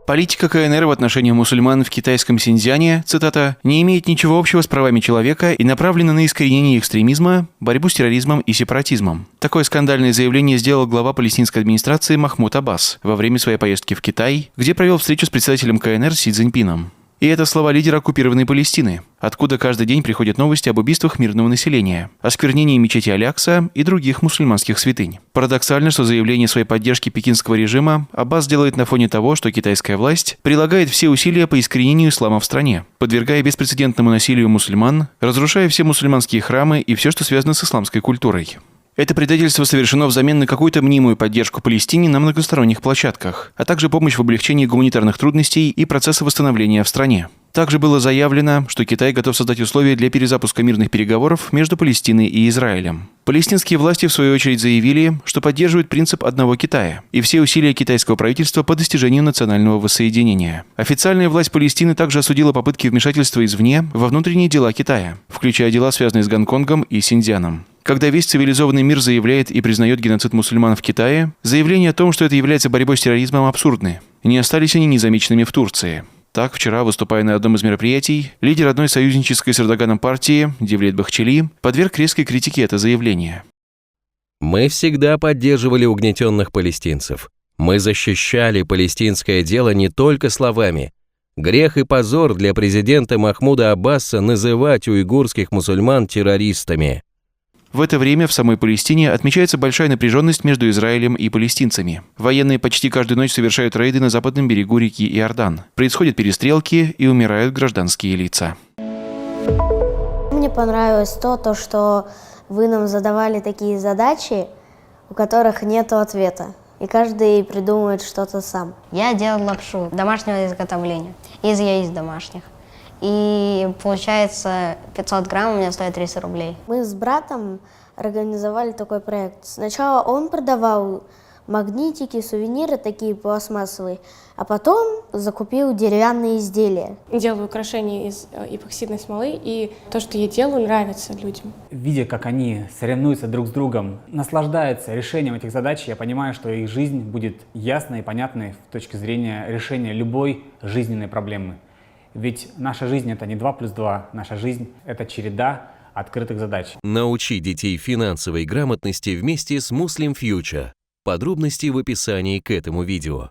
Политика КНР в отношении мусульман в китайском Синьцзяне, цитата, «не имеет ничего общего с правами человека и направлена на искоренение экстремизма, борьбу с терроризмом и сепаратизмом». Такое скандальное заявление сделал глава палестинской администрации Махмуд Аббас во время своей поездки в Китай, где провел встречу с председателем КНР Си Цзиньпином. И это слова лидера оккупированной Палестины, откуда каждый день приходят новости об убийствах мирного населения, осквернении мечети Аль-Акса и других мусульманских святынь. Парадоксально, что заявление своей поддержки пекинского режима Аббас делает на фоне того, что китайская власть прилагает все усилия по искоренению ислама в стране, подвергая беспрецедентному насилию мусульман, разрушая все мусульманские храмы и все, что связано с исламской культурой. Это предательство совершено взамен на какую-то мнимую поддержку Палестине на многосторонних площадках, а также помощь в облегчении гуманитарных трудностей и процесса восстановления в стране. Также было заявлено, что Китай готов создать условия для перезапуска мирных переговоров между Палестиной и Израилем. Палестинские власти, в свою очередь, заявили, что поддерживают принцип одного Китая и все усилия китайского правительства по достижению национального воссоединения. Официальная власть Палестины также осудила попытки вмешательства извне во внутренние дела Китая, включая дела, связанные с Гонконгом и Синьцзяном. Когда весь цивилизованный мир заявляет и признает геноцид мусульман в Китае, заявления о том, что это является борьбой с терроризмом, абсурдны. Не остались они незамеченными в Турции. Так, вчера, выступая на одном из мероприятий, лидер одной союзнической с Эрдоганом партии, Девлет Бахчели, подверг резкой критике это заявление. Мы всегда поддерживали угнетенных палестинцев. Мы защищали палестинское дело не только словами. Грех и позор для президента Махмуда Аббаса называть уйгурских мусульман террористами. В это время в самой Палестине отмечается большая напряженность между Израилем и палестинцами. Военные почти каждую ночь совершают рейды на западном берегу реки Иордан. Происходят перестрелки и умирают гражданские лица. Мне понравилось то, что вы нам задавали такие задачи, у которых нет ответа. И каждый придумывает что-то сам. Я делал лапшу домашнего изготовления, из яиц домашних. И получается 500 грамм у меня стоит 300 рублей. Мы с братом организовали такой проект. Сначала он продавал магнитики, сувениры такие пластмассовые, а потом закупил деревянные изделия. Делаю украшения из эпоксидной смолы, и то, что я делаю, нравится людям. Видя, как они соревнуются друг с другом, наслаждаются решением этих задач, я понимаю, что их жизнь будет ясной и понятной с точки зрения решения любой жизненной проблемы. Ведь наша жизнь — это не 2+2, наша жизнь — это череда открытых задач. Научи детей финансовой грамотности вместе с Muslim Future. Подробности в описании к этому видео.